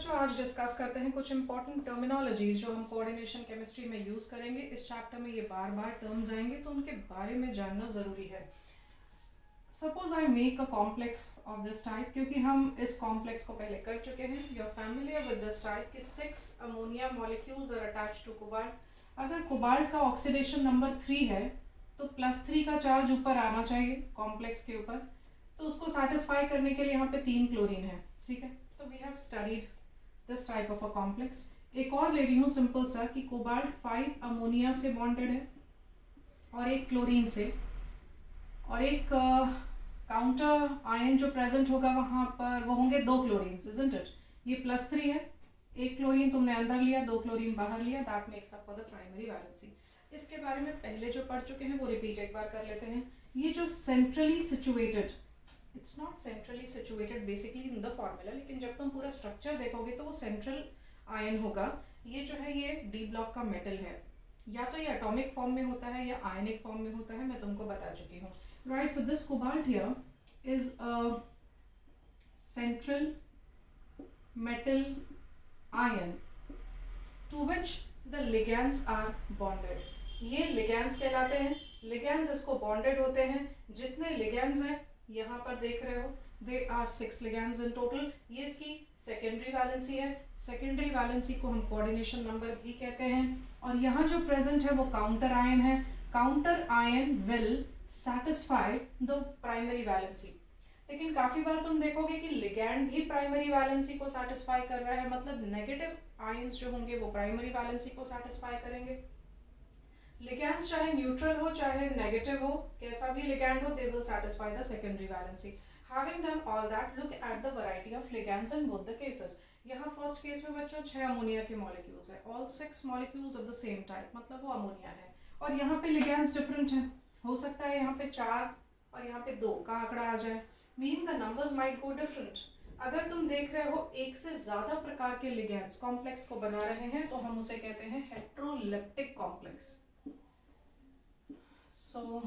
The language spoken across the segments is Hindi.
बच्चों आज डिस्कस करते हैं कुछ इंपॉर्टेंट टर्मिनोलॉजीज जो हम कोऑर्डिनेशन केमिस्ट्री में यूज़ करेंगे। इस चैप्टर में ये बार बार टर्म्स आएंगे तो उनके बारे में जानना ज़रूरी है। Suppose I make a complex of this type, क्योंकि हम इस कॉम्प्लेक्स को पहले कर चुके हैं। You are familiar with this type कि 6 ammonia molecules are attached to cobalt. अगर कोबाल्ट का ऑक्सीडेशन नंबर 3 है तो +3 का चार्ज ऊपर आना चाहिए कॉम्प्लेक्स के ऊपर। तो उसको सेटिस्फाई करने के लिए यहाँ पे 3 क्लोरीन है, ठीक है। तो we have studied this type of a complex. एक और ले रही हूँ सिंपल सा कि कोबाल्ट 5 अमोनिया से बॉन्डेड है और एक क्लोरीन से, और एक काउंटर आयन जो प्रेजेंट होगा वहाँ पर वो होंगे 2 क्लोरीन्स, इजंट इट। ये +3 है, एक क्लोरीन तुमने अंदर लिया, 2 क्लोरीन बाहर लिया, that makes up for the primary valency. इसके बारे में पहले जो पढ़ चुके हैं वो रिपीट एक बार कर लेते हैं। ये जो centrally situated, it's not centrally situated basically in the formula, लेकिन जब तुम पूरा स्ट्रक्चर देखोगे तो वो सेंट्रल आयन होगा। ये जो है ये डी ब्लॉक का मेटल है, या तो ये एटॉमिक फॉर्म में होता है या आयनिक फॉर्म में होता है, मैं तुमको बता चुकी हूँ। Right, so this cobalt here is a central metal ion to which the ligands are bonded. ये लिगैंड्स कहलाते हैं। लिगैंड्स इसको बॉन्डेड होते हैं। जितने लिगैंड्स हैं यहाँ पर देख रहे हो, they are 6 ligands in total. ये इसकी सेकेंडरी वैलेंसी है। सेकेंडरी वैलेंसी को हम कोऑर्डिनेशन नंबर भी कहते हैं। और यहाँ जो प्रेजेंट है वो काउंटर आयन है। Counter ion will satisfy the primary valency. लेकिन काफी बार तुम देखोगे कि लिगैंड भी प्राइमरी वैलेंसी को सैटिस्फाई कर रहा है, मतलब नेगेटिव आयंस जो होंगे वो प्राइमरी वैलेंसी को सैटिस्फाई करेंगे। लिगैंड्स चाहे न्यूट्रल हो चाहे नेगेटिव हो, कैसा भी लिगैंड हो, they will satisfy the secondary valency. Having done all that, look at the variety of ligands in both the cases. यहाँ फर्स्ट केस में बच्चों 6 अमोनिया के मॉलिक्यूल्स है, all 6 molecules of the same type, मतलब वो अमोनिया है। और यहाँ पे लिगैंड्स डिफरेंट है। हो सकता है यहाँ पे 4 और यहाँ पे 2 का आंकड़ा आ जाए, meaning the numbers might go different. अगर तुम देख रहे हो एक से ज्यादा प्रकार के लिगैंड्स कॉम्प्लेक्स को बना रहे हैं तो हम उसे कहते हैं heteroleptic complex. So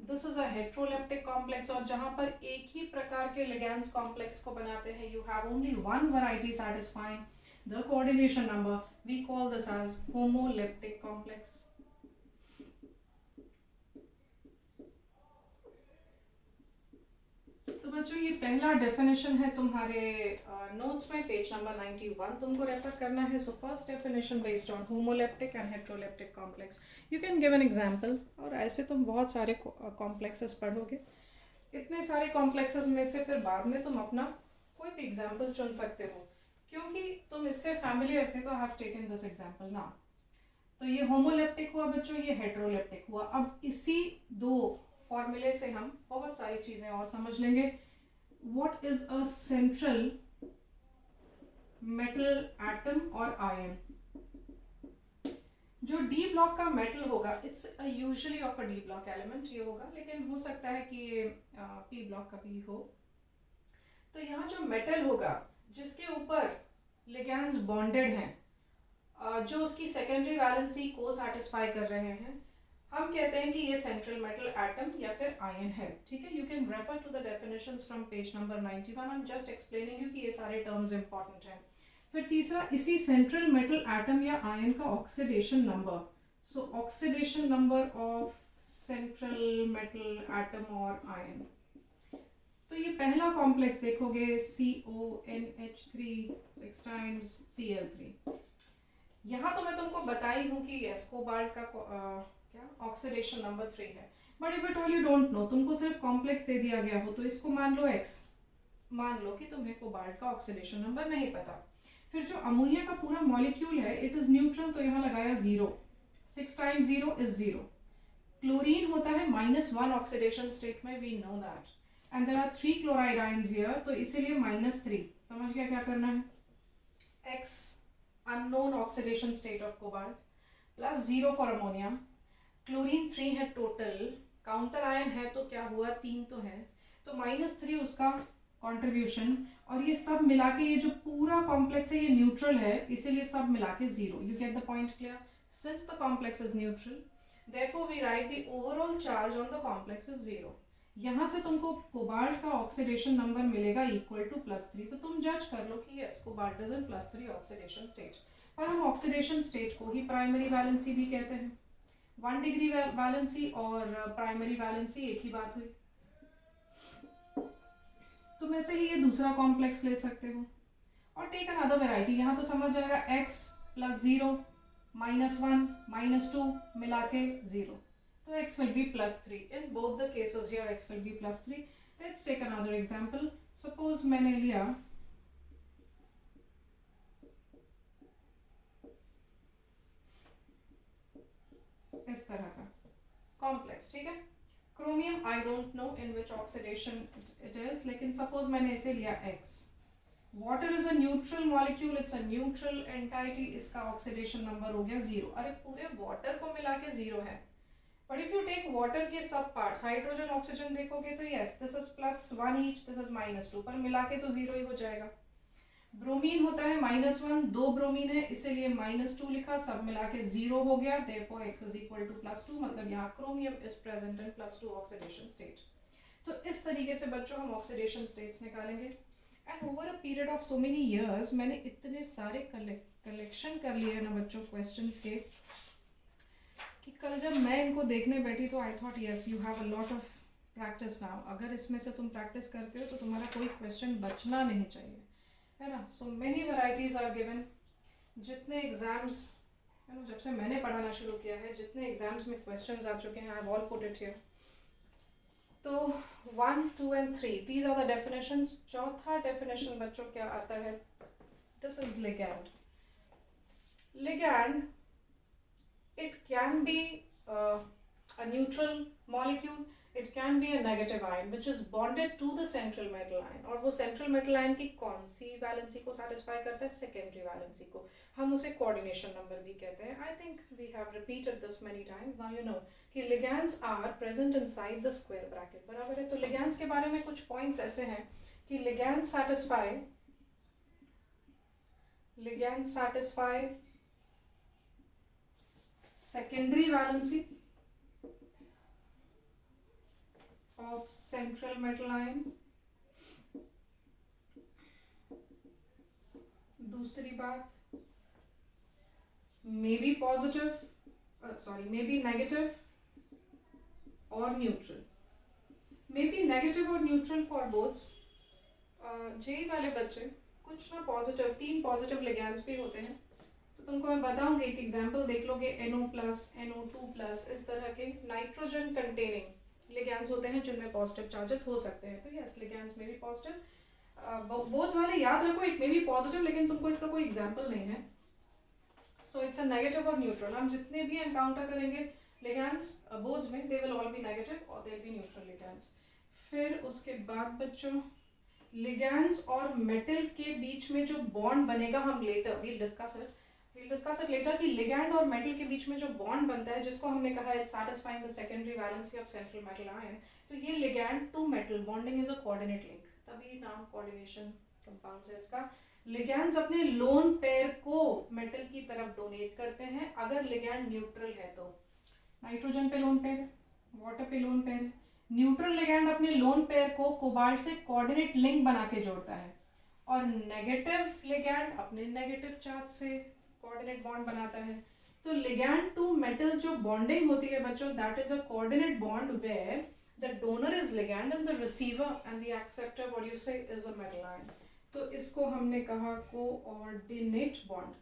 this is a heteroleptic complex. और जहां पर एक ही प्रकार के लिगैंड्स कॉम्प्लेक्स को बनाते हैं, you have only one variety satisfying the coordination number, we call this as homoleptic complex. तो बच्चों ये पहला डेफिनेशन है तुम्हारे नोट्स में, पेज नंबर 91 तुमको रेफर करना है। So first definition based on homoleptic and heteroleptic complex. You can give an example. और ऐसे तुम बहुत सारे कॉम्प्लेक्सेस पढ़ोगे, इतने सारे कॉम्प्लेक्सेस में से फिर बाद में तुम अपना कोई भी एग्जाम्पल चुन सकते हो, क्योंकि तुम इससे फैमिलियर थे तो आई हैव टेकन दिस एग्जाम्पल ना। तो ये होमोलेप्टिक हुआ बच्चों, ये हेट्रोलेप्टिक हुआ। अब इसी 2 फॉर्मूले से हम बहुत सारी चीजें और समझ लेंगे। What is a central metal atom और आयन। जो डी ब्लॉक का मेटल होगा, it's usually of a D block element ये होगा, लेकिन हो सकता है कि ये पी ब्लॉक का भी हो। तो यहाँ जो मेटल होगा जिसके ऊपर लिगैंड्स बॉन्डेड हैं, जो उसकी सेकेंडरी वैलेंसी को सैटिस्फाई कर रहे हैं, हम कहते हैं कि ये सेंट्रल मेटल एटम या फिर आयन है, ठीक है। You can refer to the definitions from page number 91। I am just explaining you कि ये सारे टर्म्स इंपॉर्टेंट हैं। फिर तीसरा, इसी सेंट्रल मेटल एटम या आयन का oxidation number. So oxidation number of central metal atom और आयन। तो ये पहला कॉम्प्लेक्स देखोगे CONH3 6 times Cl3। यहाँ तो मैं तुमको बताई हूँ कि कोबाल्ट का क्या ऑक्सीडेशन नंबर 3 है, but if it all you don't know, तुमको सिर्फ कॉम्प्लेक्स दे दिया गया हो तो इसको मान लो X, मान लो कि तुम्हें कोबाल्ट का ऑक्सीडेशन नंबर नहीं पता। फिर जो अमोनिया का पूरा मॉलिक्यूल है, इट इज न्यूट्रल, तो यहाँ लगाया 0। 6 times 0 is 0। क्लोरीन होता है -1 ऑक्सीडेशन स्टेट में, we know that, and there are 3 chloride ions here, तो इसीलिए -3। समझ गया क्या करना है। X unknown oxidation state of cobalt plus 0 for ammonia। Chlorine 3 है टोटल, काउंटर आयन है तो क्या हुआ, 3 तो है, तो -3 उसका कंट्रीब्यूशन। और ये सब मिला के, ये जो पूरा कॉम्प्लेक्स है ये न्यूट्रल है, इसीलिए सब मिला के 0। You get the point clear. Since the complex is neutral, therefore we write the overall charge on the complex is 0। यहाँ से तुमको कोबाल्ट का ऑक्सीडेशन नंबर मिलेगा इक्वल टू +3, तो तुम जज कर लो कि yes cobalt is in +3 oxidation state. और हम ऑक्सीडेशन स्टेट को ही प्राइमरी वैलेंसी भी कहते हैं। 1 डिग्री वैलेंसी और प्राइमरी वैलेंसी एक ही बात हुई। तुम ऐसे ही ये दूसरा कॉम्प्लेक्स ले सकते हो और टेक अनदर वेराइटी। यहाँ तो समझ जाएगा x + 0 -1 -2 मिला के 0, तो x will be +3 in both the cases here x will be +3। let's take another example। suppose मैंने लिया इस तरह का कॉम्प्लेक्स, ठीक है, chromium I don't know in which oxidation it is, लेकिन सपोज मैंने इसे लिया x। Water is a neutral molecule, it's a neutral entity, इसका ऑक्सीडेशन नंबर हो गया 0। अरे पूरे वाटर को मिला के 0 है, but if you take water के सब पार्ट्स, हाइड्रोजन ऑक्सीजन देखोगे तो yes this is +1 each, this is -2, पर मिला के तो 0 ही हो जाएगा। ब्रोमीन होता है -1, 2 ब्रोमीन है इसीलिए -2 लिखा, सब मिला के 0 हो गया, therefore x is equal to +2, मतलब यहाँ chromium is present in +2 oxidation state. तो इस तरीके से बच्चों हम ऑक्सीडेशन स्टेट्स निकालेंगे। And over a period of so many years मैंने इतने सारे कलेक्शन कर लिए हैं ना बच्चों क्वेश्चंस के, कि कल जब मैं इनको देखने बैठी तो I thought yes you have a lot of practice now. अगर इसमें से तुम प्रैक्टिस करते हो तो तुम्हारा कोई क्वेश्चन बचना नहीं चाहिए, है ना। So many varieties are given. जितने एग्जाम्स है ना, जब से मैंने पढ़ाना शुरू किया है, जितने एग्जाम्स में क्वेश्चंस आ चुके हैं, I have all put it here. तो 1, 2 and 3 these are the definitions. चौथा डेफिनेशन बच्चों क्या आता है, this is ligand. Ligand it can be a neutral molecule, it can be a negative ion which is bonded to the central metal ion। और वो central metal ion की कौन सी वैलेंसी को satisfy करता है, secondary वैलेंसी को। हम उसे coordination number भी कहते हैं। I think we have repeated this many times, now you know कि ligands are present inside the square bracket, बराबर है। तो ligands के बारे में कुछ points ऐसे हैं कि ligands satisfy secondary valency of central metal ion। दूसरी बात, may be positive may be negative or neutral, may be negative or neutral for both। JEE वाले बच्चे कुछ ना पॉजिटिव, 3 पॉजिटिव लिगैंड्स भी होते हैं, तो तुमको मैं बताऊंगी, एक एग्जांपल देख लोगे, NO+, NO2+, इस तरह के नाइट्रोजन कंटेनिंग लिगैंड्स होते हैं जिनमें पॉजिटिव चार्जेस हो सकते हैं। तो यस लिगैंड्स में भी पॉजिटिव, बोथ वाले याद रखो, इट में भी पॉजिटिव, लेकिन तुमको इसका कोई एग्जांपल नहीं है। सो इट्स अ नेगेटिव और न्यूट्रल। हम जितने भी एनकाउंटर करेंगे लिगैंड्स बोथ में, they will all be negative और they will be neutral ligands. फिर उसके बाद बच्चों लिगैंड्स और मेटल के बीच में जो बॉन्ड बनेगा, हम later will discuss it later, कि लिगैंड और मेटल के बीच में जो बॉन्ड बनता है, जिसको हमने कहा है satisfying the secondary valency of central metal ion, तो ये ligand to metal bonding is a coordinate link, तभी नाम कोऑर्डिनेशन कंपाउंड है इसका। लिगैंड्स अपने लोन पेयर को मेटल की तरफ डोनेट करते हैं अगर लिगैंड न्यूट्रल है तो। नाइट्रोजन पे लोन पेयर, वाटर पे लोन पेयर। न्यूट्रल लिगैंड अपने लोन पेयर को कोबाल्ट से कोऑर्डिनेट लिंक बना के जोड़ता है, और नेगेटिव लिगैंड अपने नेगेटिव चार्ज से कोऑर्डिनेट बॉन्ड बनाता है। तो लिगैंड टू मेटल जो बॉन्डिंग होती है बच्चों, that is a coordinate bond where the donor is ligand and the receiver and the acceptor what you say is a metal ion. तो इसको हमने कहा कोऑर्डिनेट बॉन्ड,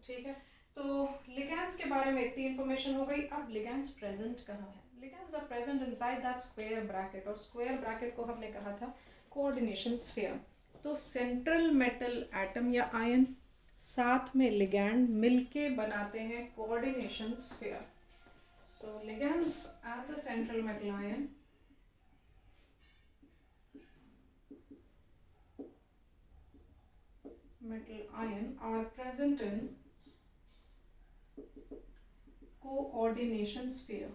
ठीक है। तो लिगैंड्स के बारे में इतनी इंफॉर्मेशन हो गई। अब लिगैंड्स प्रेजेंट कहाँ है? Ligands are present inside that square bracket, और स्क्वायर ब्रैकेट को हमने कहा था कोऑर्डिनेशन स्फीयर। तो सेंट्रल मेटल एटम या आयन साथ में लिगैंड मिलके बनाते हैं coordination sphere. So ligands at the central metal ion are present in coordination sphere।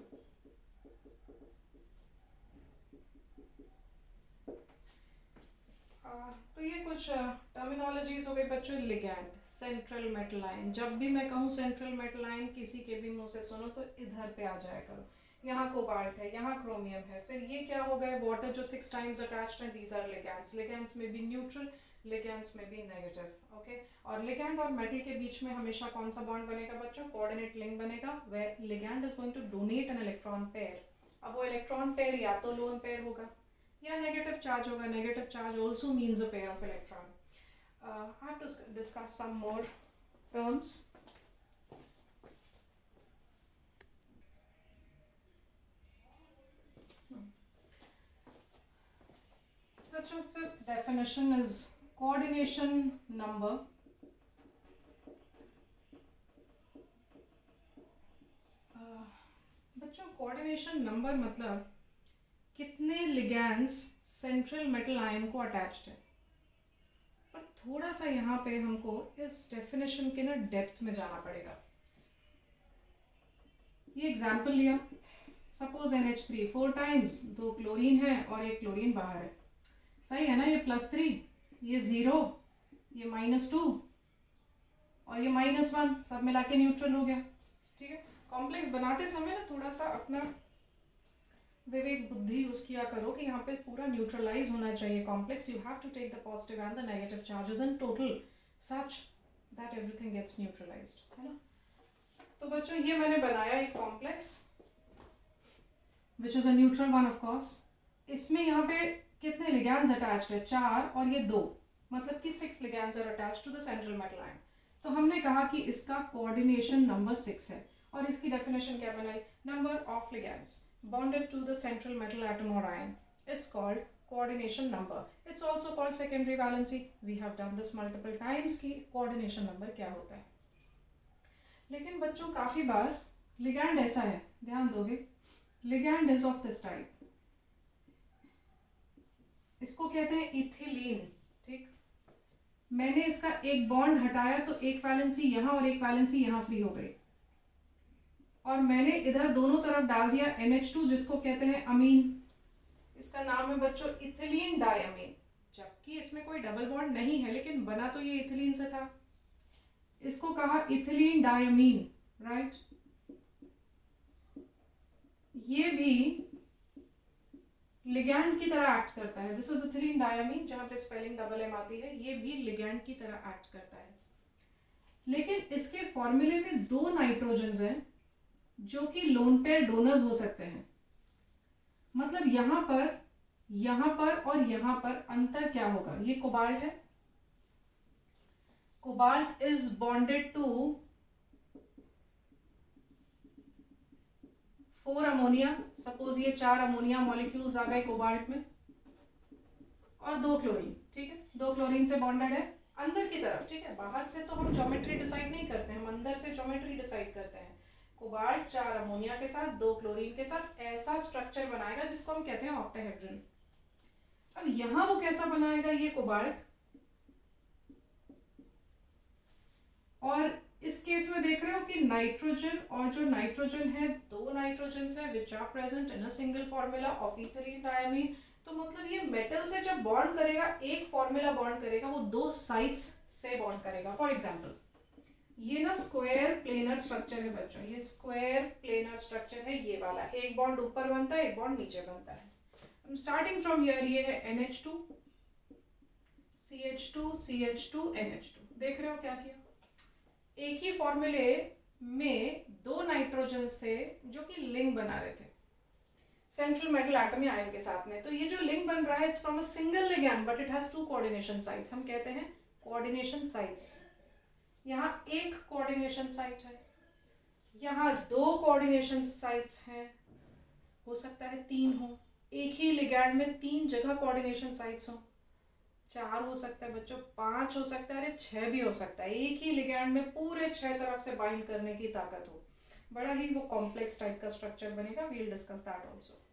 तो ये कुछ टर्मिनोलॉजीज हो गई बच्चों. Ligand, central metal ion. जब भी मैं कहूँ सेंट्रल मेटल आयन, किसी के भी मुंह से सुनो तो इधर पे आ जाया करो. यहाँ कोबाल्ट है, यहाँ क्रोमियम है. फिर ये क्या हो गए, वाटर जो 6 टाइम्स अटैच्ड है, दीज आर लिगैंड्स. लिगैंड्स में भी न्यूट्रल, लिगैंड्स में भी नेगेटिव. ओके. और लिगैंड और मेटल के बीच में हमेशा कौन सा बॉन्ड बनेगा बच्चों? कोऑर्डिनेट लिंक बनेगा, वे ligand is going to donate an electron pair. अब वो इलेक्ट्रॉन पेयर या तो लोन पेयर होगा या नेगेटिव चार्ज होगा. Negative charge also means a pair of electron. I have to discuss some more terms. बच्चों, fifth definition is coordination number. बच्चों, coordination number मतलब कितने लिगैंड्स सेंट्रल मेटल आयन को अटैच्ड है. पर थोड़ा सा यहाँ पे हमको इस डेफिनेशन के ना डेप्थ में जाना पड़ेगा. ये एग्जाम्पल लिया, सपोज NH3 4 टाइम्स, 2 क्लोरीन है और एक क्लोरीन बाहर है. सही है ना? ये +3, ये 0, ये -2 और ये -1, सब मिला के न्यूट्रल हो गया. ठीक है. कॉम्प्लेक्स बनाते समय ना थोड़ा सा अपना विवेक बुद्धि यूज किया करो कि यहाँ पे पूरा न्यूट्रलाइज होना चाहिए complex. You have to take the positive and the negative charges in total such that everything gets neutralized, है ना? तो बच्चों, ये मैंने बनाया एक complex which is a neutral one of course. इसमें यहाँ पे कितने लिगैंड्स अटैच्ड है? 4 और ये 2, मतलब कि 6 ligands are attached to the central metal ion. तो हमने कहा कि इसका कोऑर्डिनेशन नंबर 6 है. और इसकी डेफिनेशन क्या बनाई? Number of ligands bonded to the central metal atom or ion is called coordination number. It's also called secondary valency. We have done this multiple times कि coordination number क्या होता है. लेकिन बच्चों, काफ़ी बार ligand ऐसा है, ध्यान दोगे, ligand is of this type. इसको कहते हैं इथिलीन. ठीक. मैंने इसका एक बॉन्ड हटाया तो एक वैलेंसी यहाँ और एक वैलेंसी यहाँ फ्री हो गई. और मैंने इधर दोनों तरफ डाल दिया NH2, जिसको कहते हैं अमीन. इसका नाम है बच्चों इथिलीन डायमीन. जबकि इसमें कोई डबल बॉन्ड नहीं है, लेकिन बना तो ये इथिलीन से था. इसको कहा इथिलीन डायमीन. राइट. ये भी लिगैंड की तरह एक्ट करता है. दिस इज इथिलीन डायमीन, जहां पे स्पेलिंग डबल एम आती है. ये भी लिगैंड की तरह एक्ट करता है. लेकिन इसके फॉर्मूले में 2 नाइट्रोजन्स हैं जो कि लोन पेयर डोनर्स हो सकते हैं. मतलब यहाँ पर और यहाँ पर अंतर क्या होगा? ये कोबाल्ट है. Cobalt is bonded to 4 ammonia. Suppose ये 4 अमोनिया मॉलिक्यूल्स आ गए कोबाल्ट में और 2 क्लोरीन. ठीक है. 2 क्लोरीन से बॉन्डेड है अंदर की तरफ. ठीक है. बाहर से तो हम ज्योमेट्री डिसाइड नहीं करते, हम अंदर से ज्योमेट्री डिसाइड करते हैं. कोबाल्ट 4 अमोनिया के साथ 2 क्लोरीन के साथ ऐसा स्ट्रक्चर बनाएगा जिसको हम कहते हैं ऑक्टाहेड्रन. अब यहां वो कैसा बनाएगा ये कोबाल्ट? और इस केस में देख रहे हो कि नाइट्रोजन और जो नाइट्रोजन है, 2 नाइट्रोजन है which are present in a single formula of ethylene diamine. तो मतलब ये मेटल से जब बॉन्ड करेगा, एक फॉर्मूला बॉन्ड करेगा, वो 2 साइड्स से बॉन्ड करेगा. फॉर एग्जाम्पल, ये ना स्क्वायर प्लेनर स्ट्रक्चर है बच्चों. ये स्क्वायर प्लेनर स्ट्रक्चर है ये वाला. एक बॉन्ड ऊपर बनता है, एक बॉन्ड नीचे बनता है. स्टार्टिंग फ्रॉम हियर ये है NH2 CH2 CH2 NH2. देख रहे हो क्या किया? एक ही फॉर्मूले में 2 नाइट्रोजन्स थे जो कि लिंक बना रहे थे सेंट्रल मेटल एटम या आयन के साथ में. तो ये जो लिंक बन रहा है, it's from a single ligand but it has 2 coordination sites. हम कहते हैं कोऑर्डिनेशन साइट्स. यहाँ एक कोऑर्डिनेशन साइट है, यहाँ 2 कोऑर्डिनेशन साइट्स हैं, हो सकता है 3 हो. एक ही लिगैंड में 3 जगह कोऑर्डिनेशन साइट्स हो. 4 हो सकता है बच्चों, 5 हो सकता है, अरे 6 भी हो सकता है. एक ही लिगैंड में पूरे 6 तरफ से बाइंड करने की ताकत हो. बड़ा ही वो कॉम्प्लेक्स टाइप का स्ट्रक्चर बनेगा. We will discuss that also.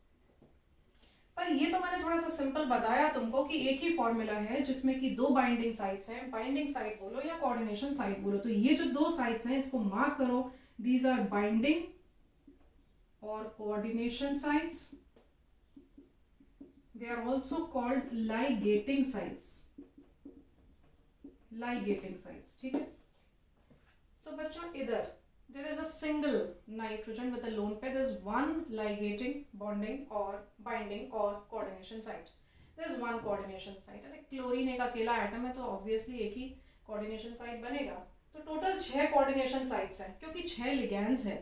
पर ये तो मैंने थोड़ा सा सिंपल बताया तुमको कि एक ही फॉर्मूला है जिसमें कि 2 बाइंडिंग साइट्स हैं. बाइंडिंग साइट बोलो या कोऑर्डिनेशन साइट बोलो. तो ये जो 2 साइट्स हैं इसको मार्क करो. दीज आर बाइंडिंग और coordination sites. They are also called ligating sites. Ligating sites, ठीक है. तो बच्चों इधर there is a single nitrogen with a lone pair. There is one ligating, bonding or binding or coordination site. There is one coordination site. अरे क्लोरीन एक अकेला एटम है तो ऑब्वियसली एक ही कोऑर्डिनेशन साइट बनेगा. तो टोटल 6 कोऑर्डिनेशन साइट्स हैं क्योंकि 6 लिगैंड्स है.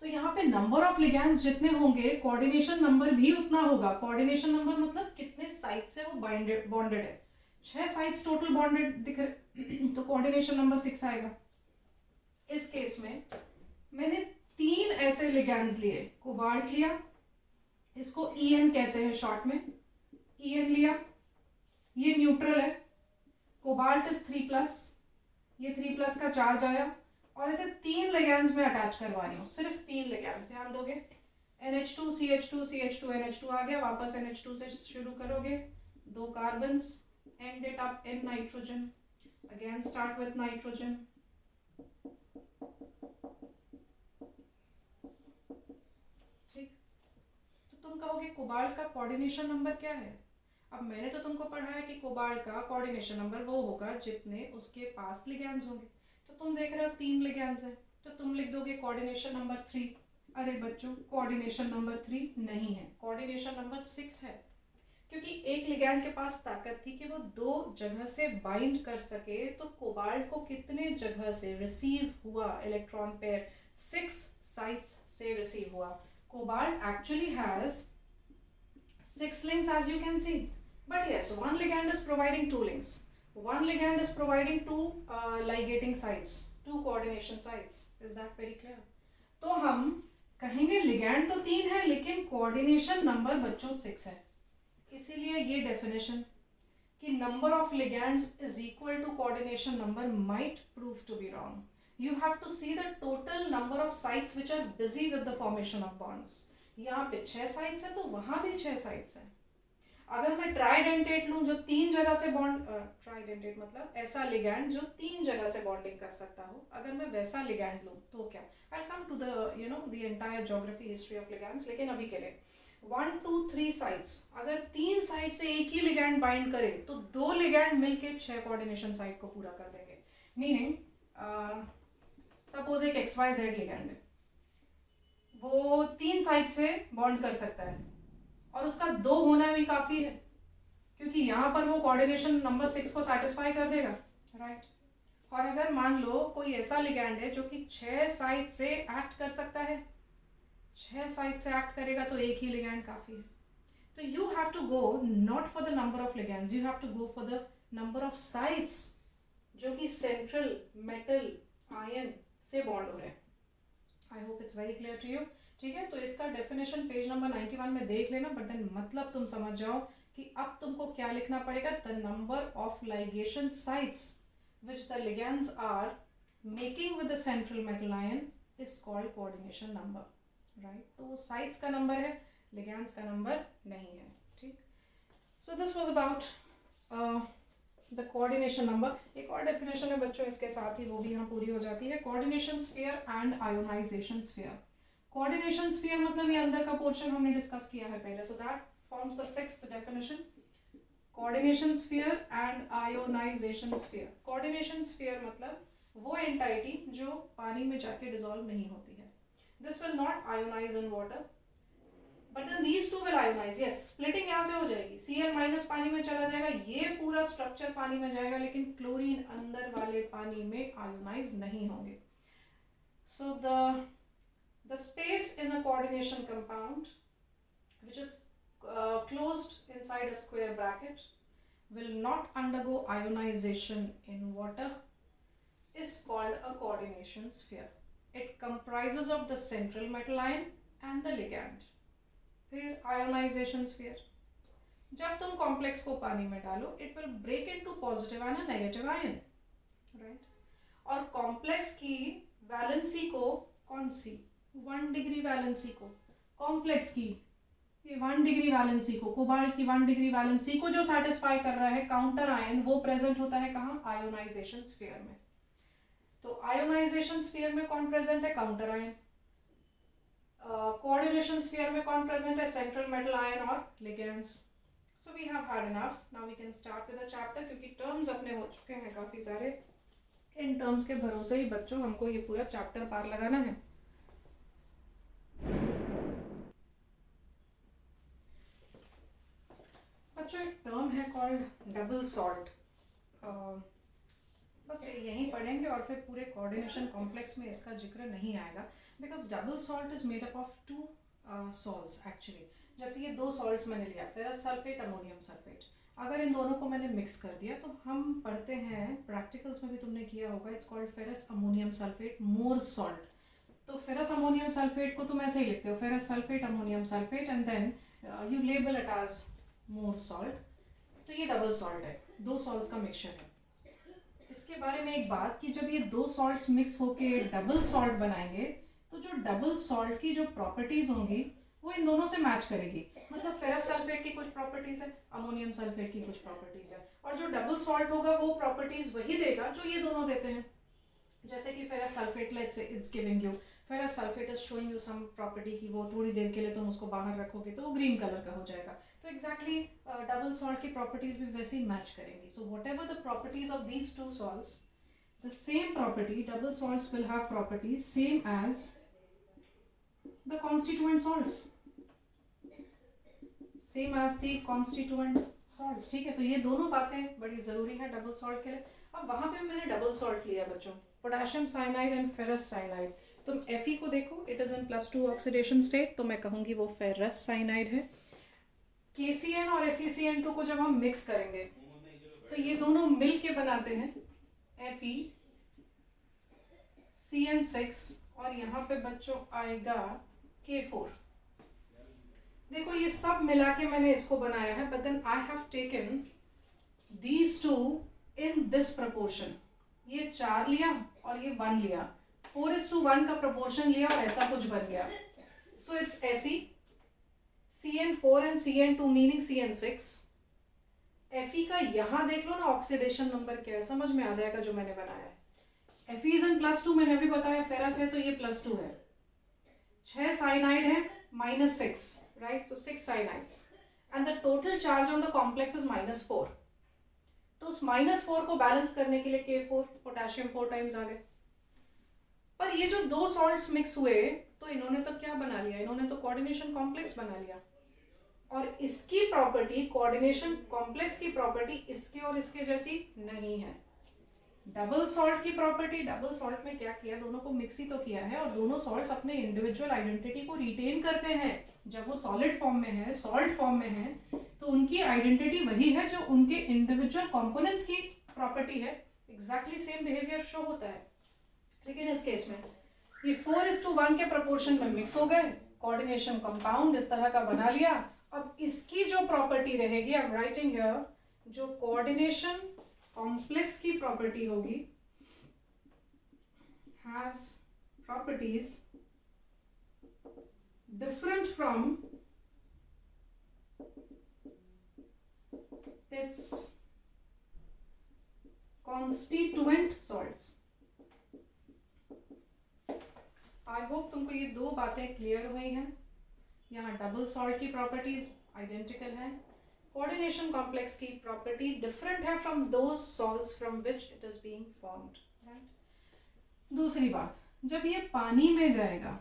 तो यहाँ पे नंबर ऑफ लिगैंड्स जितने होंगे कोऑर्डिनेशन नंबर भी उतना होगा. कोऑर्डिनेशन नंबर मतलब कितने साइट से वो बॉन्डेड है. 6 साइट्स टोटल बॉन्डेड दिख रहे तो कोऑर्डिनेशन नंबर 6 आएगा. इस केस में मैंने 3 ऐसे लिगैंड्स लिए. कोबाल्ट लिया, इसको EN कहते हैं शॉर्ट में. EN लिया, ये न्यूट्रल है. कोबाल्ट इज 3+, ये 3+ का चार्ज आया और इसे 3 लिगैंड्स में अटैच करवा रही हूँ. सिर्फ 3 लिगैंड्स, ध्यान दोगे. NH2 CH2 CH2 NH2 आ गया. वापस NH2 से शुरू करोगे. 2 carbons, end it up in nitrogen. Again start with nitrogen. ठीक. तो तुम कहोगे कोबाल्ट का कोऑर्डिनेशन नंबर क्या है. अब मैंने तो तुमको पढ़ाया कि कोबाल्ट का कोऑर्डिनेशन नंबर वो होगा जितने उसके पास लिगैंड्स होंगे. तो तुम देख रहे हो 3 लिगैंड्स है तो तुम लिख दोगे कोऑर्डिनेशन नंबर 3. अरे बच्चों कोऑर्डिनेशन नंबर 3 नहीं है, कोऑर्डिनेशन नंबर 6 है. क्योंकि एक लिगैंड के पास ताकत थी कि वो 2 जगह से बाइंड कर सके. तो कोबाल्ट को कितने जगह से रिसीव हुआ इलेक्ट्रॉन पेयर? 6 साइट्स से रिसीव हुआ. Cobalt actually has 6 links as you can see. But yes, one ligand is providing 2 links. One ligand is providing 2 ligating sites, 2 coordination sites. Is that very clear? तो हम कहेंगे लिगैंड तो 3 है लेकिन कोऑर्डिनेशन नंबर बच्चों 6 है. इसीलिए ये डेफिनेशन कि number of ligands is equal to coordination number might prove to be wrong. You have to see the total number of sites which are busy with the formation of bonds. यहाँ पे 6 साइट्स है तो वहां भी 6 साइट्स है. अगर मैं ट्राइडेंटेट लूं जो 3 जगह से बॉन्ड, ट्राइडेंटेट मतलब ऐसा लिगैंड जो 3 जगह से बॉन्डिंग कर सकता हो, अगर मैं वैसा लिगैंड लूं तो क्या. I come to the entire geography history of ligands. लेकिन अभी के लिए 1 2 3 साइट्स, अगर 3 साइट से एक ही लिगैंड बाइंड करे तो 2 लिगैंड मिलके 6 कोऑर्डिनेशन साइट को पूरा कर देंगे. मीनिंग सपोज एक XYZ लिगैंड है, वो 3 साइड से बॉन्ड कर सकता है और उसका 2 होना भी काफी है क्योंकि यहाँ पर वो कोऑर्डिनेशन नंबर 6 को सेटिस्फाई कर देगा. राइट. और अगर मान लो कोई ऐसा लिगैंड है जो कि 6 साइड से एक्ट कर सकता है, 6 साइड से एक्ट करेगा तो एक ही लिगैंड काफी है. तो you have to go not for the number of ligands, you have to go for the number of sites जो कि सेंट्रल मेटल आयन से बॉन्ड हो रहे हैं. I hope it's very clear to you. ठीक है. तो इसका डेफिनेशन पेज नंबर 91 में देख लेना. बट देन मतलब तुम समझ जाओ कि अब तुमको क्या लिखना पड़ेगा. The number of ligation sites which the ligands are making with the central metal ion is called coordination number. Right. तो वो साइट्स का नंबर है, लिगैंड्स का नंबर नहीं है. ठीक. So this was about the coordination number. एक और डेफिनेशन है बच्चों इसके साथ ही, वो भी यहाँ पूरी हो जाती है. Coordination sphere and ionization sphere. Coordination sphere मतलब ये अंदर का पोर्शन हमने डिस्कस किया है पहले. So that forms the 6th definition. Coordination sphere and ionization sphere. Coordination sphere मतलब वो एंटाइटी जो पानी में जाके डिसॉल्व नहीं होती है. This will not ionize in water but then these two will ionize. Yes, splitting यहाँ से हो जाएगी. Cl- पानी में चला जाएगा, ये पूरा स्ट्रक्चर पानी में जाएगा लेकिन क्लोरीन अंदर वाले पानी में आयोनाइज नहीं होंगे. सो the space in a coordination compound which is closed inside a square bracket will not undergo ionization in water is called a coordination sphere. It comprises of the central metal ion and the ligand. फिर ionization sphere. जब तुम कॉम्प्लेक्स को पानी में डालो it will break into positive and a negative ion. Right? और कॉम्प्लेक्स की वैलेंसी को कौन सी 1 डिग्री वैलेंसी को, कॉम्प्लेक्स की ये 1 डिग्री वैलेंसी को, कोबाल्ट की 1 डिग्री वैलेंसी को जो सेटिस्फाई कर रहा है काउंटर आयन, वो प्रेजेंट होता है कहाँ? आयोनाइजेशन स्फीयर में. तो आयोनाइजेशन स्फीयर में कौन प्रेजेंट है? Counter ion. कोऑर्डिनेशन स्फीयर में कौन प्रेजेंट है, सेंट्रल मेटल आयन और ligands. So we have had enough, now we can start with the chapter, क्योंकि टर्म्स अपने हो चुके हैं काफ़ी सारे. इन टर्म्स के भरोसे ही बच्चों हमको ये पूरा चैप्टर पार लगाना है. बच्चों एक टर्म है कॉल्ड डबल सॉल्ट. बस यही पढ़ेंगे और फिर पूरे कोऑर्डिनेशन कॉम्प्लेक्स में इसका जिक्र नहीं आएगा, because double salt is made up of two salts actually. जैसे ये दो सॉल्ट्स मैंने लिया, फेरस सल्फेट, अमोनियम सल्फेट. अगर इन दोनों को मैंने मिक्स कर दिया तो हम पढ़ते हैं, प्रैक्टिकल्स में भी तुमने किया होगा, it's called ferrous ammonium sulphate Mohr salt. तो फेरस अमोनियम सल्फेट को तुम ऐसे ही लिखते हो, ferrous sulphate ammonium sulphate, and then you label it as Mohr salt. तो ये डबल सॉल्ट है, दो सॉल्ट्स का मिक्सचर है. इसके बारे में एक बात कि जब ये दो सॉल्ट्स मिक्स होके डबल सॉल्ट बनाएंगे तो जो डबल सॉल्ट की जो प्रॉपर्टीज होंगी वो इन दोनों से मैच करेगी. मतलब फेरस सल्फेट की कुछ प्रॉपर्टीज है, अमोनियम सल्फेट की कुछ प्रॉपर्टीज है, और जो डबल सॉल्ट होगा वो प्रॉपर्टीज वही देगा जो ये दोनों देते हैं. जैसे कि ferrous sulphate, let's say it's giving you, ferrous sulphate is showing you sum property कि वो थोड़ी देर के लिए तुम उसको बाहर रखोगे तो वो ग्रीन कलर का हो जाएगा. तो एग्जैक्टली डबल सॉल्ट की प्रॉपर्टीज भी वैसे ही मैच करेंगी. So whatever the properties of these two salts, the same property, double salts will have properties same as the constituent salts, same as the constituent salts. ठीक है, तो ये दोनों बातें बड़ी ज़रूरी है डबल सॉल्ट के लिए. अब वहाँ पे मैंने डबल सॉल्ट लिया बच्चों, potassium cyanide and ferrous cyanide. तुम Fe को देखो, it is in +2 oxidation state, तो मैं कहूँगी वो फेरस साइनाइड है. KCN और FeCN2 को जब हम मिक्स करेंगे तो ये दोनों मिल के बनाते हैं FeCN6, और यहाँ पे बच्चों आएगा K4. देखो ये सब मिला के मैंने इसको बनाया है, but then I have taken these two in this proportion. ये 4 लिया और ये 1 लिया, 4:1 का प्रपोर्शन लिया और ऐसा कुछ बन गया. So it's Fe, CN4 and CN2 meaning CN6. Fe का यहाँ देख लो ना ऑक्सीडेशन नंबर क्या है, समझ में आ जाएगा जो मैंने बनाया है. Fe इज इन +2, मैंने अभी बताया फेरस है तो ये +2 है. 6 साइनाइड है, -6, right. So 6 cyanides and the total charge on the complex is -4. तो उस -4 को बैलेंस करने के लिए K4, पोटेशियम 4 टाइम्स आ गए. पर ये जो दो सॉल्ट्स मिक्स हुए तो इन्होंने तो क्या बना लिया, इन्होंने तो कोऑर्डिनेशन कॉम्प्लेक्स बना लिया. और इसकी प्रॉपर्टी, कोऑर्डिनेशन कॉम्प्लेक्स की प्रॉपर्टी इसके और इसके जैसी नहीं है. डबल सॉल्ट की प्रॉपर्टी, डबल सॉल्ट में क्या किया, दोनों को मिक्स ही तो किया है, और दोनों सॉल्ट्स अपने इंडिविजुअल आइडेंटिटी को रिटेन करते हैं. जब वो सॉलिड फॉर्म में है, सॉल्ट फॉर्म में है, तो उनकी आइडेंटिटी वही है जो उनके इंडिविजुअल कंपोनेंट्स की प्रॉपर्टी है. एग्जैक्टली सेम बिहेवियर शो होता है. लेकिन इस केस में ये 4:1 के प्रोपोर्शन में मिक्स हो गए, कोऑर्डिनेशन कंपाउंड इस तरह का बना लिया. अब इसकी जो प्रॉपर्टी रहेगी, आई एम राइटिंग हियर, जो कोऑर्डिनेशन कॉम्प्लेक्स की प्रॉपर्टी होगी, has properties different from its constituent salts. I hope तुमको ये दो बातें क्लियर हुई हैं. यहाँ डबल सॉल्ट की प्रॉपर्टीज आइडेंटिकल हैं, कोऑर्डिनेशन कॉम्प्लेक्स की प्रॉपर्टी डिफरेंट है from those salts from which it is being formed, right. दूसरी बात, जब ये पानी में जाएगा,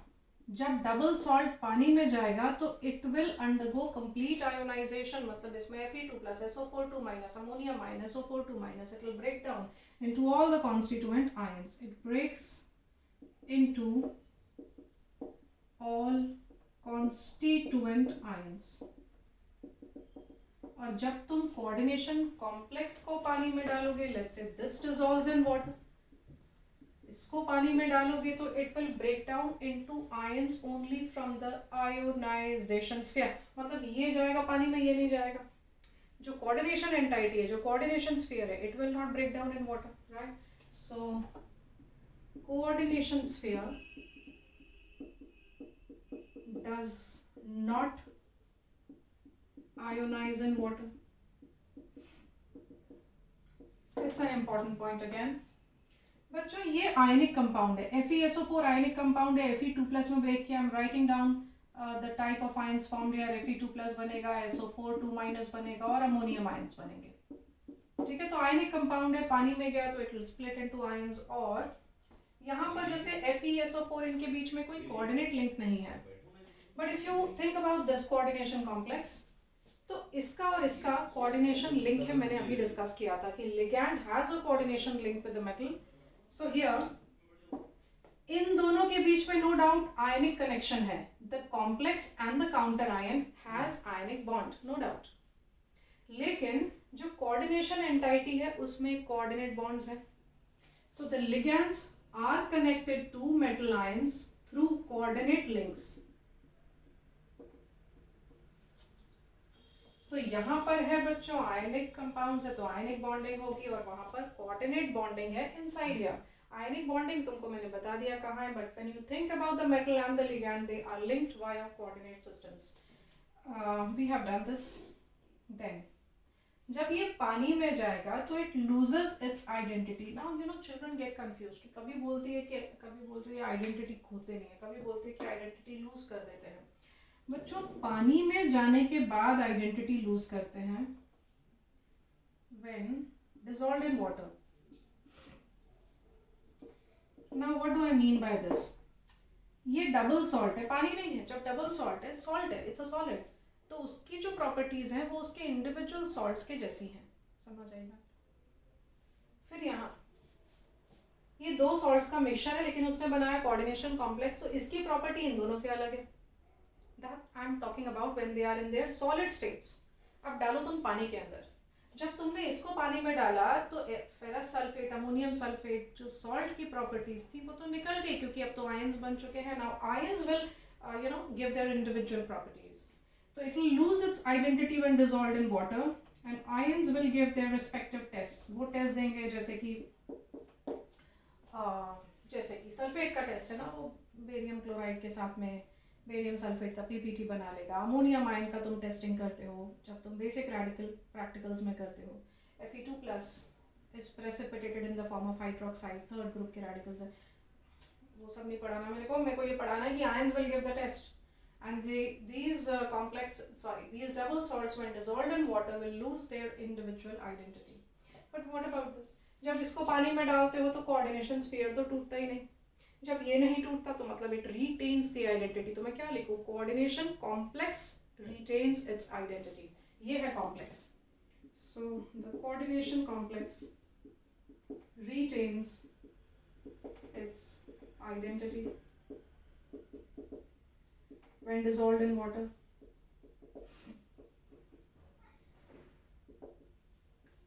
जब डबल सॉल्ट पानी में जाएगा तो it will undergo complete ionization. मतलब इसमें Fe2+ SO42- ammonia -SO42-, it will break down into all the constituent ions. It breaks into all constituent ions. और जब तुम कोऑर्डिनेशन कॉम्प्लेक्स को पानी में डालोगे, let's say this dissolves in water, इसको पानी में डालोगे तो it will break down into ions only from the ionization sphere. मतलब ये जाएगा पानी में, ये नहीं जाएगा. जो कोऑर्डिनेशन एंटाइटी है, जो कोऑर्डिनेशन स्फीयर है, it will not break down in water, right. So coordination sphere does not ionize in water. It's an important point again. बच्चों ये आयनिक कंपाउंड है, FeSO4 आयनिक कंपाउंड है, Fe2+ में ब्रेक किया, I am writing down the type of ions formed here, Fe2+ बनेगा, SO4 2- बनेगा और अमोनियम आयंस बनेंगे। ठीक है, तो आयनिक कंपाउंड है, पानी में गया तो it will split into ions. और यहाँ पर जैसे FeSO4 इनके बीच में कोई कोऑर्डिनेट लिंक नहीं है, but if you think about this coordination complex, तो इसका और इसका कोऑर्डिनेशन लिंक है, मैंने अभी डिस्कस किया था कि ligand has a coordination link with the metal. So here इन दोनों के बीच में नो डाउट आयनिक कनेक्शन है, the complex and the counter ion has ionic bond, no doubt. लेकिन जो कोऑर्डिनेशन एंटाइटी है उसमें कोऑर्डिनेट बॉन्ड्स हैं। So the ligands are connected to metal ions through coordinate links. तो यहाँ पर है बच्चों आयनिक कंपाउंड्स है तो आयनिक बॉन्डिंग होगी, और वहां पर कोऑर्डिनेट बॉन्डिंग है इनसाइड हियर। आयनिक बॉन्डिंग तुमको मैंने बता दिया कहाँ है, but when you think about the metal and the ligand they are linked via coordinate systems. We have done this. Then जब ये पानी में जाएगा तो it loses its identity. Now you know children get confused, कभी बोलती है कि कभी बोलती है आइडेंटिटी खोते नहीं है, कभी बोलती है कि आइडेंटिटी लूज कर देते हैं। बच्चों पानी में जाने के बाद आइडेंटिटी लूज करते हैं when dissolved in water. Now what do I mean by this? ये डबल सॉल्ट है, पानी नहीं है। जब डबल सॉल्ट है, सॉल्ट है, इट्स अ सॉलिड, तो उसकी जो प्रॉपर्टीज हैं वो उसके इंडिविजुअल सॉल्ट्स के जैसी हैं। समझ आई बात? फिर यहाँ ये दो सॉल्ट्स का मिक्सचर है, लेकिन उसने बनाया कोऑर्डिनेशन कॉम्प्लेक्स, तो इसकी प्रॉपर्टी इन दोनों से अलग है। That I am talking about when they are in their solid states. अब डालो तुम पानी के अंदर, जब तुमने इसको पानी में डाला तो फेरस सल्फेट, अमोनियम सल्फेट, जो सॉल्ट की प्रॉपर्टीज थी वो तो निकल गई, क्योंकि अब तो आयंस बन चुके हैं। Now ions will give their individual properties, so it will lose its identity when dissolved in water, and ions will give their respective tests. वो टेस्ट देंगे जैसे कि सल्फेट का टेस्ट है ना, वो बेरियम क्लोराइड के साथ में बेरियम सल्फेट का PPT बना लेगा। अमोनियम आयन का तुम टेस्टिंग करते हो जब तुम बेसिक रेडिकल प्रैक्टिकल्स में करते हो। Fe2+ is precipitated in the form of hydroxide, third group के रेडिकल्स है। वो सब नहीं पढ़ाना मेरे को ये पढ़ाना है कि ions will give the test, and these double salts when dissolved in water will lose their individual identity. But what about this? जब इसको पानी में डालते हो तो कोऑर्डिनेशन स्फीयर तो टूटता ही नहीं। जब ये नहीं टूटता तो मतलब इट रिटेन्स द आइडेंटिटी। तो मैं क्या लिखूं? Coordination complex retains it's identity. ये है complex. So the coordination complex retains its identity when dissolved in water.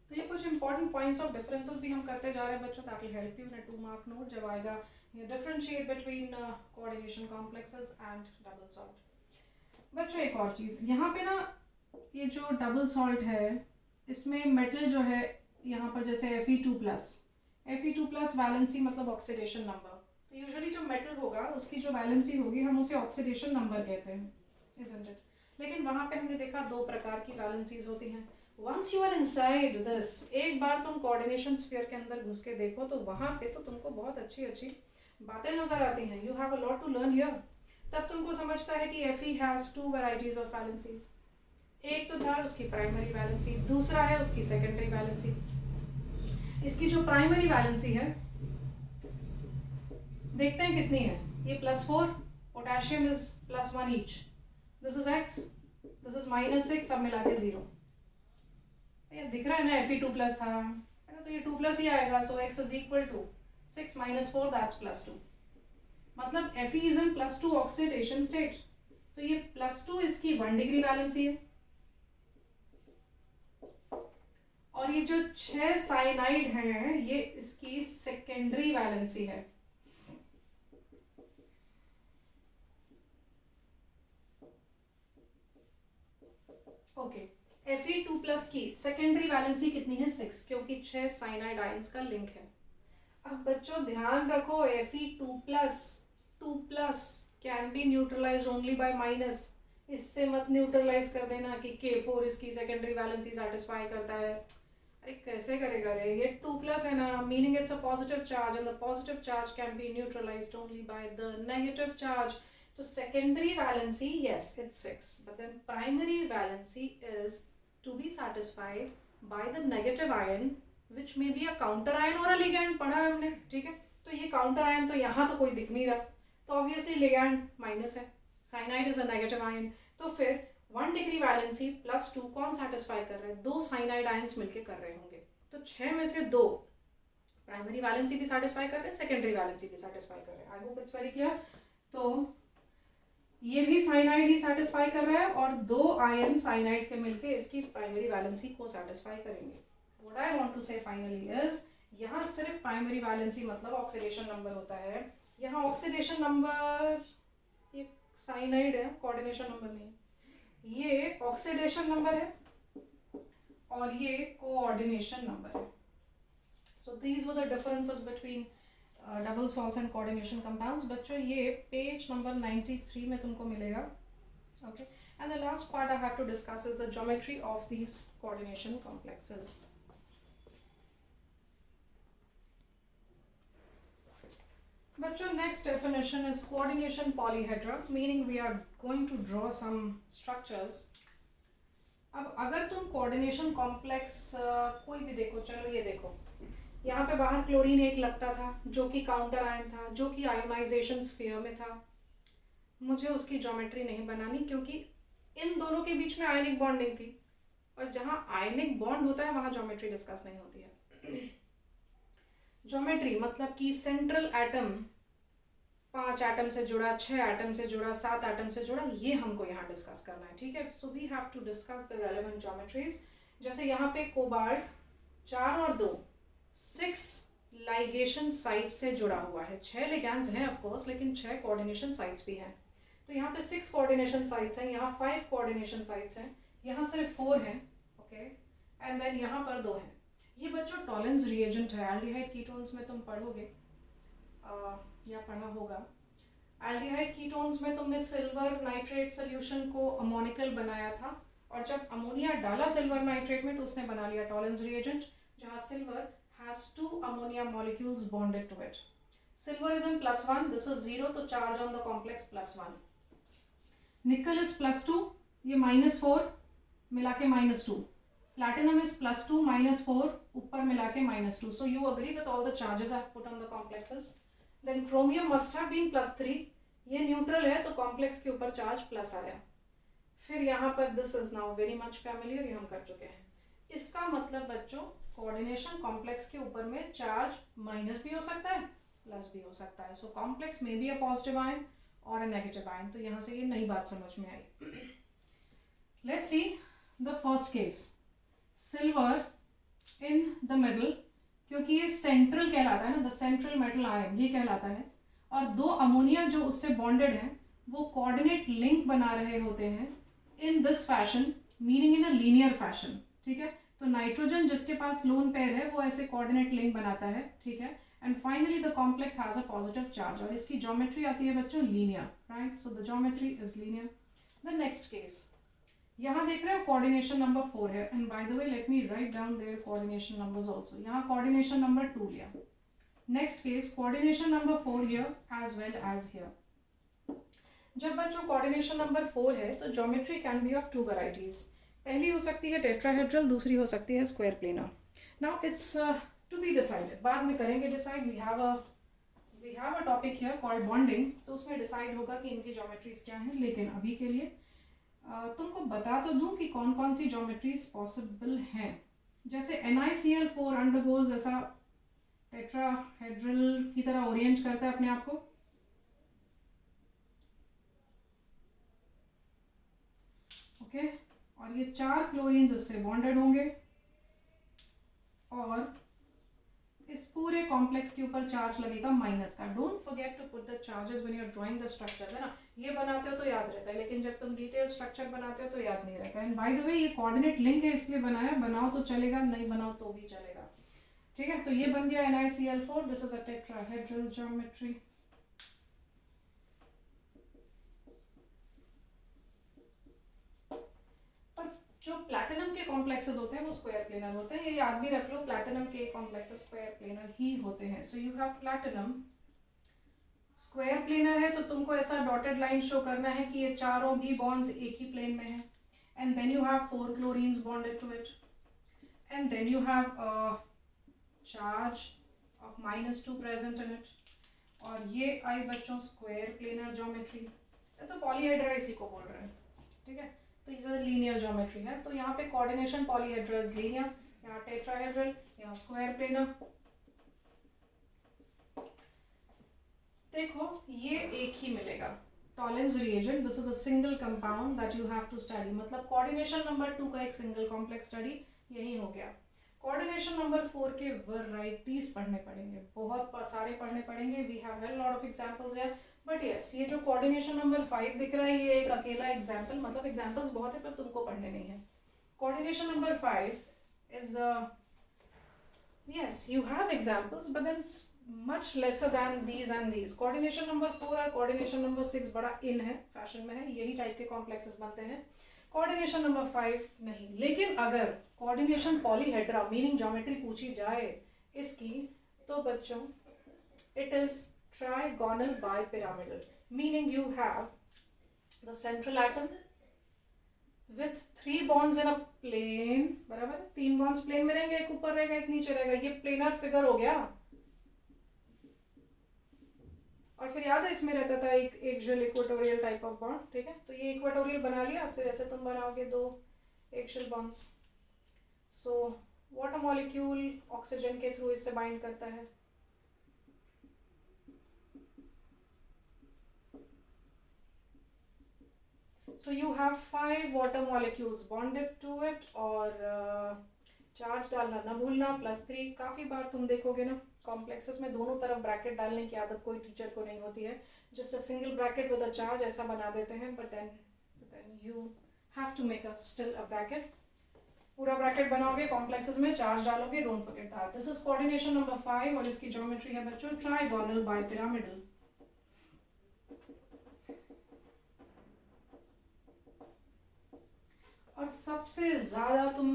तो ये कुछ इंपॉर्टेंट पॉइंट्स ऑफ डिफरेंसेस भी हम करते जा रहे हैं बच्चों, that will help you in a 2 mark note जब आएगा ये differentiate between coordination complexes and double salt. बच्चों एक और चीज़ यहाँ पे ना, ये जो डबल सॉल्ट है इसमें मेटल जो है यहाँ पर जैसे Fe2+ वैलेंसी मतलब ऑक्सीडेशन नंबर। तो यूजुअली जो मेटल होगा उसकी जो वैलेंसी होगी हम उसे ऑक्सीडेशन नंबर कहते हैं, isn't it? लेकिन वहाँ पे हमने देखा 2 प्रकार की वैलेंसीज होती हैं। Once you are inside this, एक बार तुम कोऑर्डिनेशन स्फीयर के अंदर घुस के देखो तो वहाँ पे तो तुमको बहुत अच्छी अच्छी बातें नजर आती हैं। You have a lot to learn here. तब तुमको समझता है कि Fe has 2 varieties of valencies. एक तो था उसकी प्राइमरी वैलेंसी, दूसरा है उसकी सेकेंडरी वैलेंसी। इसकी जो प्राइमरी वैलेंसी है देखते हैं कितनी है। ये +4, potassium is +1 each, this is X, this is -6, सब मिला के 0। ये दिख रहा है ना Fe2+ था है ना, तो ये 2+ ही आएगा। So X is equal to 6 - 4 that's +2। मतलब Fe is in +2 oxidation state. तो ये +2 इसकी 1 डिग्री वैलेंसी है, और ये जो 6 साइनाइड है ये इसकी सेकेंडरी वैलेंसी है। ओके, Fe2+ की सेकेंडरी वैलेंसी कितनी है? 6, क्योंकि 6 साइनाइड आयंस का लिंक है। अब बच्चों ध्यान रखो Fe2+ can be neutralised only bye minus. इससे मत न्यूट्रलाइज कर देना कि K4 इसकी सेकेंडरी वैलेंसी सेटिस्फाई करता है। अरे कैसे करेगा रे, ये 2 प्लस है ना, meaning it's a positive charge and the positive charge can be neutralised only by the negative charge. तो secondary valency yes it's 6, but then primary valency is to be satisfied by the negative ion which may be a counter ion और अ लिगैंड. पढ़ा है हमने, ठीक है. तो ये काउंटर आयन तो यहाँ तो कोई दिख नहीं रहा, तो ऑब्वियसली लिगैंड माइनस है. Cyanide is a negative ion, तो फिर 1 डिग्री वैलेंसी प्लस 2 कौन सेटिस्फाई कर रहे हैं, 2 साइनाइड आयंस मिलके कर रहे होंगे. तो 6 में से 2 प्राइमरी वैलेंसी भी सेटिस्फाई कर रहे हैं, सेकेंडरी वैलेंसी भी सेटिस्फाई कर रहे हैं. I hope it's very clear. तो ये भी साइनाइड ही सेटिस्फाई कर रहा है और 2 आयन साइनाइड के मिलके इसकी प्राइमरी वैलेंसी को सेटिस्फाई करेंगे. व्हाट आई वांट टू से फाइनली इज, यहाँ सिर्फ प्राइमरी वैलेंसी मतलब ऑक्सीडेशन नंबर होता है. यहाँ ऑक्सीडेशन नंबर ये साइनाइड है, कोऑर्डिनेशन नंबर नहीं. ये ऑक्सीडेशन नंबर है और ये कोऑर्डिनेशन नंबर है. So these were the differences between double salts and coordination compounds. बच्चों ये पेज नंबर 93 में तुमको मिलेगा. Okay, and the last part I have to discuss is the geometry of these coordination complexes. बच्चों next definition is coordination polyhedra, meaning we are going to draw some structures. अब अगर तुम कोऑर्डिनेशन कॉम्प्लेक्स कोई भी देखो, चलो ये देखो, यहाँ पे बाहर क्लोरीन एक लगता था जो कि काउंटर आयन था, जो कि आयोनाइजेशन स्फीयर में था. मुझे उसकी ज्योमेट्री नहीं बनानी क्योंकि इन दोनों के बीच में आयनिक बॉन्डिंग थी, और जहाँ आयनिक बॉन्ड होता है वहाँ ज्योमेट्री डिस्कस नहीं होती है. ज्योमेट्री मतलब कि सेंट्रल एटम 5 एटम से जुड़ा, 6 एटम से जुड़ा, 7 एटम से जुड़ा, ये हमको यहाँ डिस्कस करना है. ठीक है, so we have to discuss the relevant geometries. जैसे यहाँ पे कोबाल्ट 4 और 2 6 लाइगेशन साइट से जुड़ा हुआ है. 6 लिगैंड्स हैं ऑफ कोर्स, लेकिन 6 कोऑर्डिनेशन साइट्स भी हैं. तो यहाँ पे 6 कोऑर्डिनेशन साइट्स हैं, यहाँ 5 कोऑर्डिनेशन साइट्स हैं, यहाँ सिर्फ 4 हैं. ओके, एंड देन यहाँ पर 2 हैं. ये बच्चों टॉलेंस रिएजेंट है. एल्डिहाइड कीटोन्स में तुम पढ़ोगे या पढ़ा होगा. एल्डिहाइड कीटोन्स में तुमने सिल्वर नाइट्रेट सोल्यूशन को अमोनिकल बनाया था, और जब अमोनिया डाला सिल्वर नाइट्रेट में तो उसने बना लिया टॉलेंस रिएजेंट, जहाँ silver has 2 ammonia molecules bonded to it. Silver is in +1, this is 0, तो चार्ज ऑन द कॉम्प्लेक्स +1. निकल इज +2, ये -4 मिला के -2. Platinum is +2 -4 ऊपर मिला के -2. So you agree with all the charges I have put on the complexes. Then chromium must have been +3. ये न्यूट्रल है तो कॉम्प्लेक्स के ऊपर चार्ज प्लस आया. फिर यहाँ पर this is now very much familiar, ये हम कर चुके हैं. इसका मतलब बच्चों कोऑर्डिनेशन कॉम्प्लेक्स के ऊपर में चार्ज माइनस भी हो सकता है, प्लस भी हो सकता है. सो कॉम्प्लेक्स में बी अ पॉजिटिव आयन और अ नेगेटिव आयन. तो यहाँ से ये नई बात समझ में आई. Let's see the first case. Silver in the middle, क्योंकि ये सेंट्रल कहलाता है ना, द सेंट्रल मेटल आयन ये कहलाता है, और 2 अमोनिया जो उससे बॉन्डेड हैं वो कोऑर्डिनेट लिंक बना रहे होते हैं in this fashion, meaning in a linear fashion. ठीक है, तो नाइट्रोजन जिसके पास लोन पेयर है वो ऐसे कोऑर्डिनेट लिंक बनाता है. ठीक है, and finally the complex has a positive charge, और इसकी ज्योमेट्री आती है बच्चों linear. Right, so the geometry is linear. The next case, यहाँ देख रहे हो कोऑर्डिनेशन नंबर 4 है, and by the way let me write down their coordination numbers also. यहाँ कोऑर्डिनेशन नंबर 2 लिया. Next case coordination number 4 here as well as here. जब बच्चों कोऑर्डिनेशन नंबर 4 है तो geometry can be of 2 varieties. पहली हो सकती है टेट्राहेड्रल, दूसरी हो सकती है square planar. Now it's to be decided, बाद में करेंगे decide. We have a topic here called bonding, तो उसमें डिसाइड होगा कि इनकी ज्योमेट्रीज क्या हैं. लेकिन अभी के लिए तुमको बता तो दूं कि कौन कौन सी ज्योमेट्रीज पॉसिबल हैं. जैसे NiCl4 अंडरगोज ऐसा टेट्राहेड्रल की तरह ओरिएंट करता है अपने आप को. ओके, और ये 4 क्लोरीन्स इससे बॉन्डेड होंगे, और इस पूरे कॉम्प्लेक्स के ऊपर चार्ज लगेगा माइनस का. Don't forget to put the charges when you are drawing the structure, है ना. ये बनाते हो तो याद रहता है, लेकिन जब तुम डिटेल स्ट्रक्चर बनाते हो तो याद नहीं रहता है. एंड बाय द वे ये कोऑर्डिनेट लिंक है इसलिए बनाया, बनाओ तो चलेगा, नहीं बनाओ तो भी चलेगा. ठीक है, तो ये बन गया NiCl4. This is a tetrahedral geometry. जो प्लैटिनम के कॉम्प्लेक्सेस होते हैं वो स्क्वायर प्लेनर होते हैं, ये याद भी रख लो, प्लैटिनम के कॉम्प्लेक्सेस स्क्वायर प्लेनर ही होते हैं. So you have platinum square planar है, तो तुमको ऐसा डॉटेड लाइन शो करना है कि ये चारों भी बॉन्ड्स एक ही प्लेन में है. And then you have 4 chlorines bonded to it, and then you have charge of -2 present in it. और ये आई बच्चों स्क्वायर प्लेनर ज्योमेट्री, तो पॉलीहेड्रा इसी को बोल रहे हैं, ठीक है. तो ये लीनियर ज्योमेट्री है, तो यहाँ पे कोऑर्डिनेशन पॉलीहेड्रल्स लीनियर, यहाँ टेट्राहेड्रल, यहाँ स्क्वायर प्लेनर. देखो ये एक ही मिलेगा. Tollens reagent, this is a single compound that you have to study. मतलब कोऑर्डिनेशन नंबर 2 का एक सिंगल कॉम्प्लेक्स स्टडी यही हो गया. कोऑर्डिनेशन नंबर 4 के वैरायटीज पढ़ने पड़ेंगे, बहुत सारे पढ़ने पड़ेंगे. We have had lot of examples here, but yes ये जो कोऑर्डिनेशन नंबर 5 दिख रहा है ये एक अकेला एग्जांपल, मतलब एग्जांपल्स बहुत है पर तुमको पढ़ने नहीं है. Coordination number 5 is yes, you have examples, but then much lesser than these and these. Coordination number 4 और coordination number 6 बड़ा in है, फैशन में है, यही टाइप के कॉम्प्लेक्सेस बनते हैं. कोऑर्डिनेशन नंबर 5 नहीं. लेकिन अगर कोऑर्डिनेशन पॉलीहेड्रा मीनिंग ज्योमेट्री पूछी जाए इसकी, तो बच्चों it is trigonal bipyramidal, meaning you have the central atom with 3 bonds in a plane, बराबर. 3 bonds प्लेन में रहेंगे, एक ऊपर रहेगा एक नीचे रहेगा. ये प्लेनर फिगर हो गया. और फिर याद है इसमें रहता था एक axial equatorial type of bond, ठीक है. तो ये इक्वेटोरियल बना लिया, फिर ऐसे तुम बनाओगे 2 axial bonds. So water molecule oxygen के थ्रू इससे बाइंड करता है. So you have 5 water molecules bonded to it, और चार्ज डालना ना भूलना, +3. काफ़ी बार तुम देखोगे ना कॉम्प्लेक्सेस में दोनों तरफ ब्रैकेट डालने की आदत कोई टीचर को नहीं होती है. Just a single bracket with a charge ऐसा बना देते हैं, but then you have to make a still a bracket. पूरा ब्रैकेट बनाओगे, कॉम्प्लेक्सेस में चार्ज डालोगे, don't forget that. This is coordination number 5 और इसकी ज्योमेट्री है बच्चों ट्राइगोनल बाइपिरामिडल. और सबसे ज्यादा तुम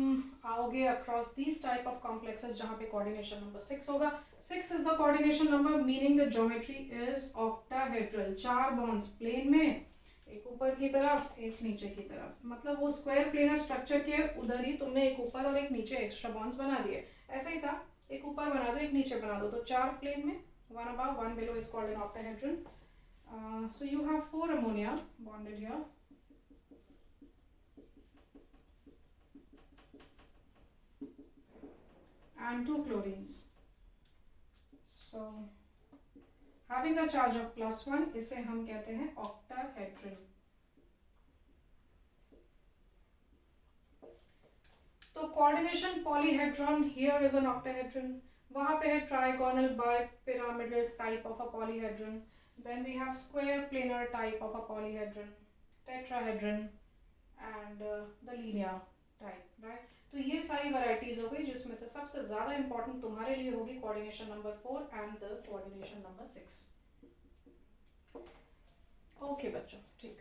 आओगे across these type of complexes जहां पे कोऑर्डिनेशन नंबर 6 होगा. 6 is the coordination number, meaning the geometry is octahedral. 4 bonds plane में, एक ऊपर की तरफ एक नीचे की तरफ. मतलब वो स्क्वायर प्लेनर स्ट्रक्चर के उधर ही तुमने एक ऊपर और एक नीचे एक्स्ट्रा बॉन्ड्स बना दिए. ऐसा ही था, एक ऊपर बना दो एक नीचे बना दो, तो 4 प्लेन में, 1 above 1 below is called an octahedron. So you have 4 ammonia bonded here. And 2 chlorines. So having a charge of +1, इसे हम कहते हैं octahedron. तो coordination polyhedron here is an octahedron. वहाँ पे है trigonal bipyramidal type of a polyhedron. Then we have square planar type of a polyhedron, tetrahedron, and the linear type, right? तो ये सारी वैरायटीज हो गई, जिसमें से सबसे ज्यादा इंपॉर्टेंट तुम्हारे लिए होगी coordination number 4 and the coordination number 6. Okay बच्चों, ठीक.